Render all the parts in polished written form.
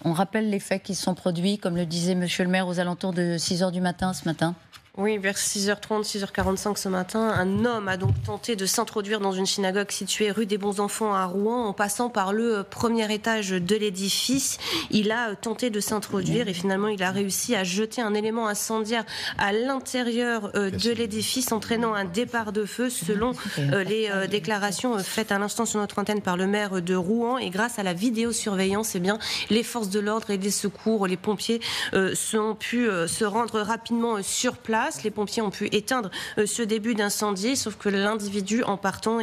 On rappelle les faits qui se sont produits, comme le disait Monsieur le maire, aux alentours de 6h du matin ce matin. Oui, vers 6h30, 6h45 ce matin, un homme a donc tenté de s'introduire dans une synagogue située rue des Bons Enfants à Rouen en passant par le premier étage de l'édifice. Il a tenté de s'introduire et finalement il a réussi à jeter un élément incendiaire à l'intérieur de l'édifice, entraînant un départ de feu selon les déclarations faites à l'instant sur notre antenne par le maire de Rouen. Et grâce à la vidéosurveillance, les forces de l'ordre et des secours, les pompiers ont pu se rendre rapidement sur place. Les pompiers ont pu éteindre ce début d'incendie, sauf que l'individu en partant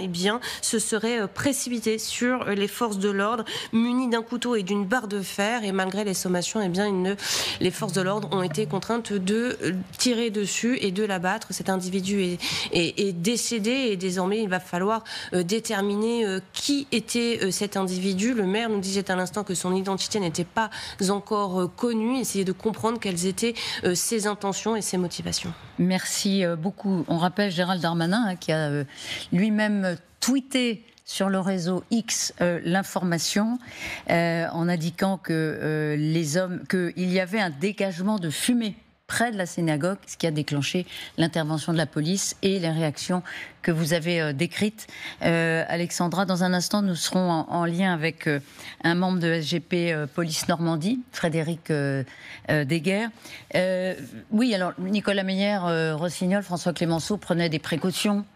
se serait précipité sur les forces de l'ordre muni d'un couteau et d'une barre de fer, et malgré les sommations, les forces de l'ordre ont été contraintes de tirer dessus et de l'abattre. Cet individu est décédé et désormais il va falloir déterminer qui était cet individu. Le maire nous disait à l'instant que son identité n'était pas encore connue, essayer de comprendre quelles étaient ses intentions et ses motivations. Merci beaucoup. On rappelle Gérald Darmanin qui a lui-même tweeté sur le réseau X l'information en indiquant que qu'il y avait un dégagement de fumée près de la synagogue, ce qui a déclenché l'intervention de la police et les réactions que vous avez décrites. Alexandra, dans un instant, nous serons en lien avec un membre de SGP Police Normandie, Frédéric Deguerre. Oui, alors Nicolas Meyer, Rossignol, François Clémenceau prenaient des précautions.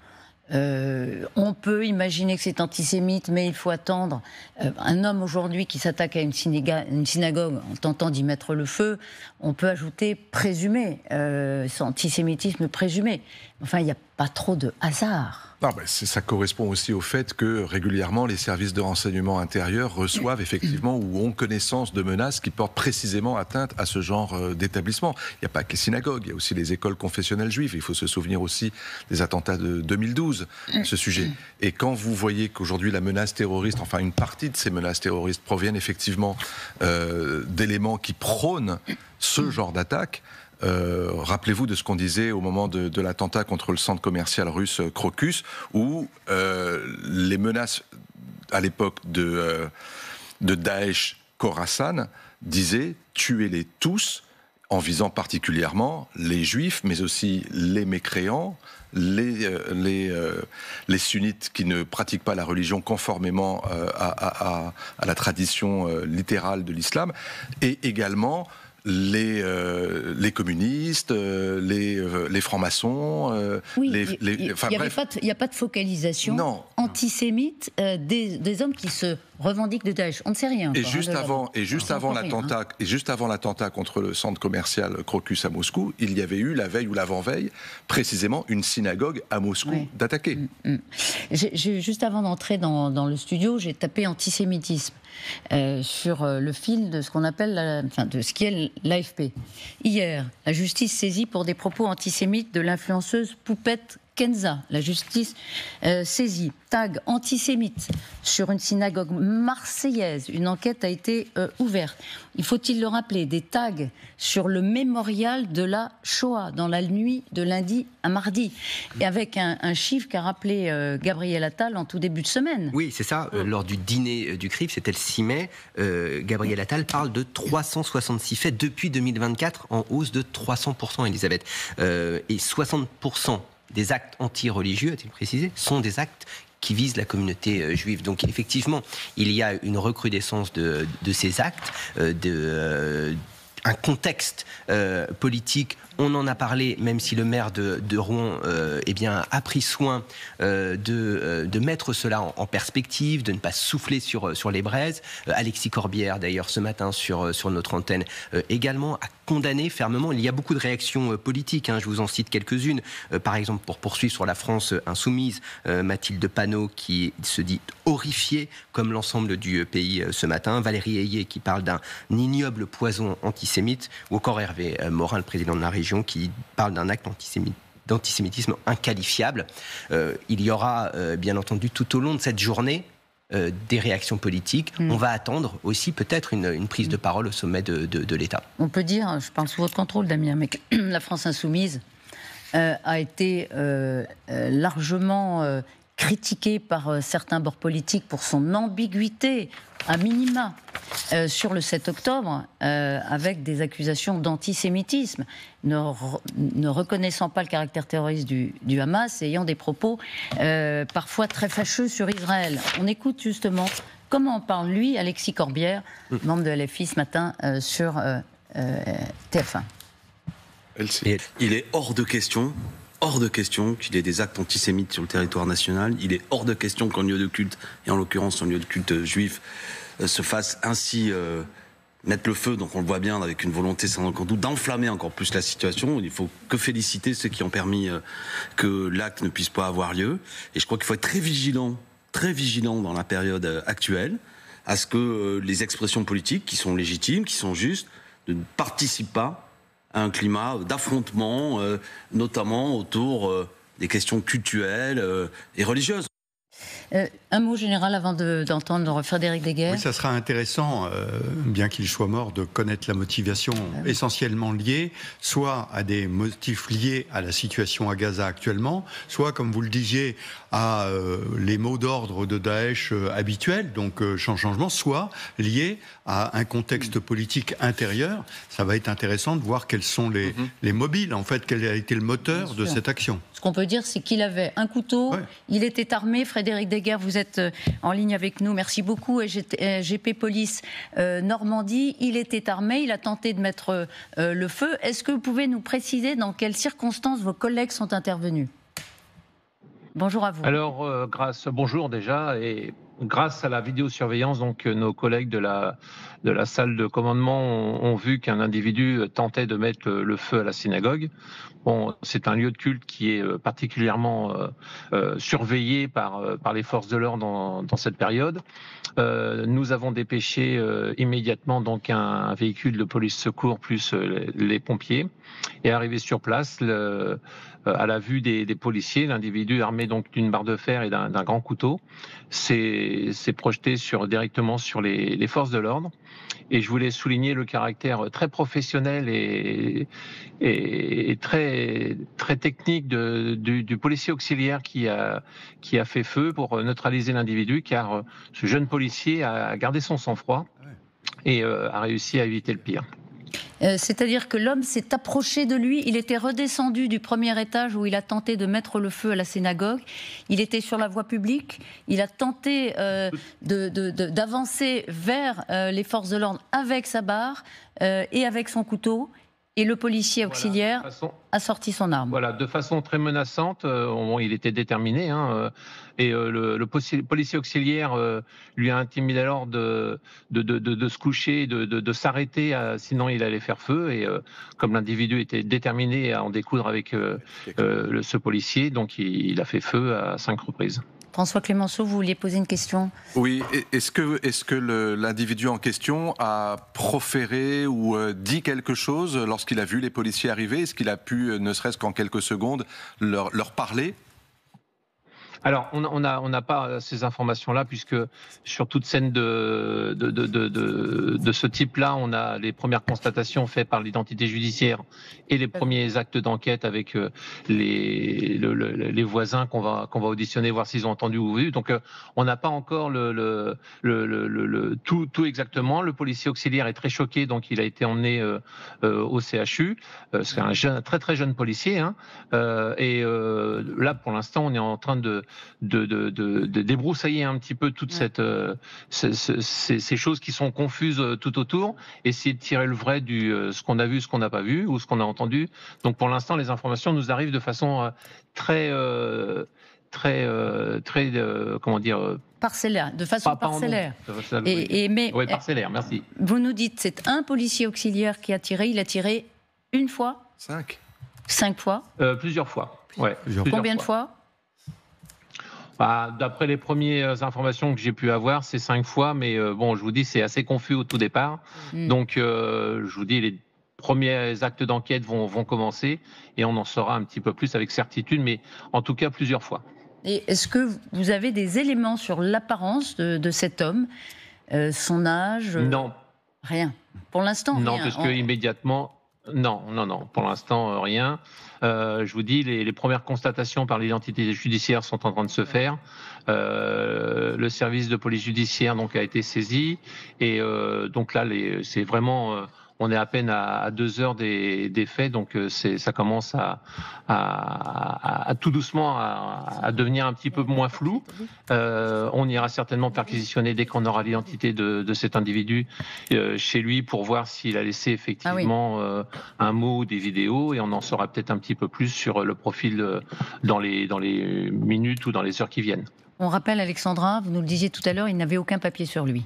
On peut imaginer que c'est antisémite, mais il faut attendre. Un homme aujourd'hui qui s'attaque à une synagogue en tentant d'y mettre le feu, on peut ajouter présumé, c'est antisémitisme présumé. Enfin, il n'y a pas trop de hasard. Non, ça correspond aussi au fait que régulièrement les services de renseignement intérieur reçoivent effectivement ou ont connaissance de menaces qui portent précisément atteinte à ce genre d'établissement. Il n'y a pas que les synagogues, il y a aussi les écoles confessionnelles juives. Il faut se souvenir aussi des attentats de 2012 à ce sujet. Et quand vous voyez qu'aujourd'hui la menace terroriste, enfin une partie de ces menaces terroristes proviennent effectivement d'éléments qui prônent ce genre d'attaque. Rappelez-vous de ce qu'on disait au moment de l'attentat contre le centre commercial russe Crocus, où les menaces à l'époque de Daesh Khorasan disaient « tuez-les tous », en visant particulièrement les juifs, mais aussi les mécréants, les sunnites qui ne pratiquent pas la religion conformément à la tradition littérale de l'islam, et également les communistes, les francs-maçons. Oui, il n'y a pas de focalisation antisémite des hommes qui se revendiquent de Daesh. On ne sait rien. Et juste avant l'attentat contre le centre commercial Crocus à Moscou, il y avait eu la veille ou l'avant-veille, précisément une synagogue à Moscou d'attaquer. Juste avant d'entrer dans le studio, j'ai tapé antisémitisme sur le fil de ce qu'on appelle, de ce qui est l'AFP. Hier, la justice saisie pour des propos antisémites de l'influenceuse Poupette Kenza. La justice saisie. Tag antisémite sur une synagogue marseillaise. Une enquête a été ouverte. Il faut-il le rappeler, des tags sur le mémorial de la Shoah dans la nuit de lundi à mardi. Et avec un chiffre qu'a rappelé Gabriel Attal en tout début de semaine. Oui, c'est ça. Lors du dîner du CRIF, c'était le 6 mai, Gabriel Attal parle de 366 faits depuis 2024, en hausse de 300%, Elisabeth. Et 60% des actes anti-religieux, a-t-il précisé, sont des actes qui visent la communauté juive. Donc effectivement, il y a une recrudescence de ces actes, un contexte politique. On en a parlé, même si le maire de Rouen a pris soin de mettre cela en perspective, de ne pas souffler sur les braises. Alexis Corbière, d'ailleurs, ce matin sur notre antenne, également a condamné fermement. Il y a beaucoup de réactions politiques, je vous en cite quelques-unes. Par exemple, pour poursuivre sur la France insoumise, Mathilde Panot qui se dit horrifiée, comme l'ensemble du pays ce matin. Valérie Ayé qui parle d'un ignoble poison antisémite, ou encore Hervé Morin, le président de la région, qui parle d'un acte d'antisémitisme inqualifiable. Il y aura, bien entendu, tout au long de cette journée, des réactions politiques. On va attendre aussi peut-être une prise de parole au sommet de l'État. On peut dire, je parle sous votre contrôle, Damien, mais que la France insoumise a été largement critiqué par certains bords politiques pour son ambiguïté, à minima, sur le 7 octobre, avec des accusations d'antisémitisme, ne reconnaissant pas le caractère terroriste du Hamas et ayant des propos parfois très fâcheux sur Israël. On écoute justement comment en parle, lui, Alexis Corbière, membre de LFI ce matin, sur TF1. Il est hors de question qu'il y ait des actes antisémites sur le territoire national. Il est hors de question qu'un lieu de culte, et en l'occurrence un lieu de culte juif, se fasse ainsi mettre le feu. Donc on le voit bien avec une volonté sans aucun doute d'enflammer encore plus la situation. Il faut que féliciter ceux qui ont permis que l'acte ne puisse pas avoir lieu. Et je crois qu'il faut être très vigilant dans la période actuelle à ce que les expressions politiques qui sont légitimes, qui sont justes, ne participent pas à un climat d'affrontement, notamment autour des questions cultuelles et religieuses. Un mot général avant d'entendre Frédéric Deguerre. Oui, ça sera intéressant, bien qu'il soit mort, de connaître la motivation essentiellement liée, soit à des motifs liés à la situation à Gaza actuellement, soit, comme vous le disiez, à les mots d'ordre de Daesh habituels, donc changement, soit liés à un contexte politique intérieur. Ça va être intéressant de voir quels sont les mobiles, en fait, quel a été le moteur de cette action. Ce qu'on peut dire, c'est qu'il avait un couteau, il était armé. Frédéric Deguerre, vous êtes en ligne avec nous, merci beaucoup. GP Police Normandie, il était armé, il a tenté de mettre le feu. Est-ce que vous pouvez nous préciser dans quelles circonstances vos collègues sont intervenus ? Bonjour à vous. Alors, bonjour déjà, et grâce à la vidéosurveillance, donc nos collègues de la salle de commandement ont vu qu'un individu tentait de mettre le feu à la synagogue. Bon, c'est un lieu de culte qui est particulièrement surveillé par les forces de l'ordre dans cette période. Nous avons dépêché immédiatement donc un véhicule de police secours plus les pompiers. Et arrivé sur place, à la vue des policiers, l'individu armé donc d'une barre de fer et d'un grand couteau s'est projeté directement sur les forces de l'ordre. Et je voulais souligner le caractère très professionnel et très, très technique du policier auxiliaire qui a fait feu pour neutraliser l'individu, car ce jeune policier a gardé son sang-froid et a réussi à éviter le pire. C'est-à-dire que l'homme s'est approché de lui, il était redescendu du premier étage où il a tenté de mettre le feu à la synagogue, il était sur la voie publique, il a tenté d'avancer vers les forces de l'ordre avec sa barre et avec son couteau, et le policier auxiliaire a sorti son arme. Voilà, de façon très menaçante, il était déterminé, et le policier auxiliaire lui a intimé alors de se coucher, de s'arrêter, sinon il allait faire feu. Et comme l'individu était déterminé à en découdre avec ce policier, donc il a fait feu à 5 reprises. François Clémenceau, vous vouliez poser une question ? Oui, est-ce que l'individu en question a proféré ou dit quelque chose lorsqu'il a vu les policiers arriver ? Est-ce qu'il a pu, ne serait-ce qu'en quelques secondes, leur parler ? Alors, on n'a pas ces informations-là, puisque sur toute scène de ce type-là, on a les premières constatations faites par l'identité judiciaire et les premiers actes d'enquête avec les voisins qu'on va auditionner, voir s'ils ont entendu ou vu. Donc, on n'a pas encore tout exactement. Le policier auxiliaire est très choqué, donc il a été emmené au CHU. C'est un très très jeune policier, et là, pour l'instant, on est en train de débroussailler un petit peu toutes ces choses qui sont confuses tout autour, essayer de tirer le vrai ce qu'on a vu, ce qu'on n'a pas vu, ou ce qu'on a entendu. Donc pour l'instant, les informations nous arrivent de façon très comment dire, parcellaire, de façon parcellaire. Oui, parcellaire, merci. Vous nous dites, c'est un policier auxiliaire qui a tiré, il a tiré une fois ? 5 fois ? Plusieurs fois, ouais. Combien de fois ? D'après les premières informations que j'ai pu avoir, c'est 5 fois, mais bon, je vous dis, c'est assez confus au tout départ. Donc, je vous dis, les premiers actes d'enquête vont commencer et on en saura un petit peu plus avec certitude, mais en tout cas plusieurs fois. Et est-ce que vous avez des éléments sur l'apparence de cet homme, son âge ? Non. Rien. Pour l'instant, non, rien. parce que immédiatement, Non. Pour l'instant, rien. Je vous dis, les premières constatations par l'identité judiciaire sont en train de se faire. Le service de police judiciaire donc a été saisi et donc là, c'est vraiment. On est à peine à 2 heures des faits, donc ça commence à tout doucement à devenir un petit peu moins flou. On ira certainement perquisitionner dès qu'on aura l'identité de cet individu chez lui pour voir s'il a laissé effectivement un mot ou des vidéos, et on en saura peut-être un petit peu plus sur le profil dans les minutes ou dans les heures qui viennent. On rappelle, Alexandra, vous nous le disiez tout à l'heure, il n'avait aucun papier sur lui.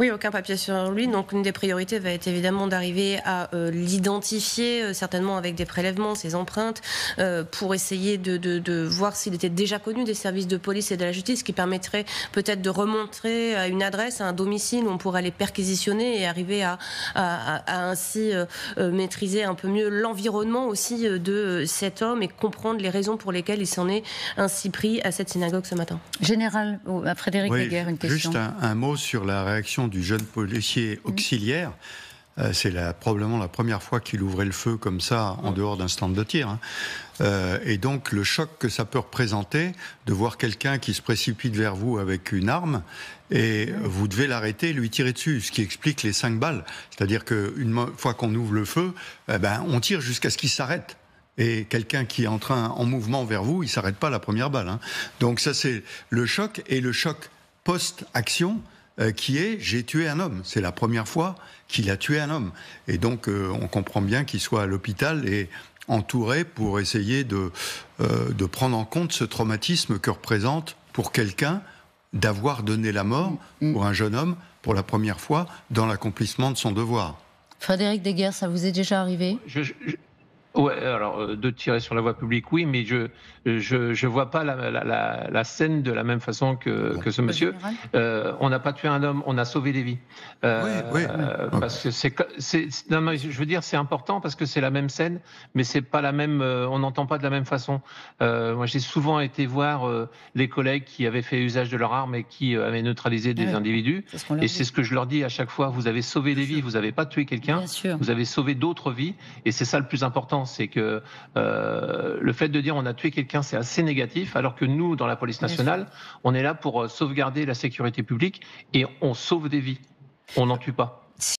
Oui, aucun papier sur lui. Donc, une des priorités va être évidemment d'arriver à l'identifier, certainement avec des prélèvements, ses empreintes, pour essayer de voir s'il était déjà connu des services de police et de la justice, ce qui permettrait peut-être de remontrer à une adresse, à un domicile où on pourrait les perquisitionner et arriver à ainsi maîtriser un peu mieux l'environnement aussi de cet homme et comprendre les raisons pour lesquelles il s'en est ainsi pris à cette synagogue ce matin. Général, à Frédéric Deguerre, une question. Juste un mot sur la réaction du jeune policier auxiliaire. C'est probablement la première fois qu'il ouvrait le feu comme ça en dehors d'un stand de tir. Et donc le choc que ça peut représenter de voir quelqu'un qui se précipite vers vous avec une arme et vous devez l'arrêter et lui tirer dessus, ce qui explique les 5 balles. C'est-à-dire qu'une fois qu'on ouvre le feu, on tire jusqu'à ce qu'il s'arrête. Et quelqu'un qui est en mouvement vers vous, il ne s'arrête pas à la première balle. Donc ça, c'est le choc. Et le choc post-action qui est « j'ai tué un homme ». C'est la première fois qu'il a tué un homme. Et donc, on comprend bien qu'il soit à l'hôpital et entouré pour essayer de prendre en compte ce traumatisme que représente pour quelqu'un d'avoir donné la mort pour un jeune homme pour la première fois dans l'accomplissement de son devoir. Frédéric Deguerre, ça vous est déjà arrivé ? Ouais, alors de tirer sur la voie publique, oui, mais je vois pas la scène de la même façon que ce monsieur. On n'a pas tué un homme, on a sauvé des vies. Parce que non, mais je veux dire, c'est important parce que c'est la même scène, mais c'est pas la même. On n'entend pas de la même façon. Moi, j'ai souvent été voir les collègues qui avaient fait usage de leur arme et qui avaient neutralisé des individus. Et c'est ce que je leur dis à chaque fois. Vous avez sauvé des vies, vous n'avez pas tué quelqu'un, vous avez sauvé d'autres vies, et c'est ça le plus important. C'est que le fait de dire on a tué quelqu'un, c'est assez négatif, alors que nous, dans la police nationale, on est là pour sauvegarder la sécurité publique et on sauve des vies. On n'en tue pas.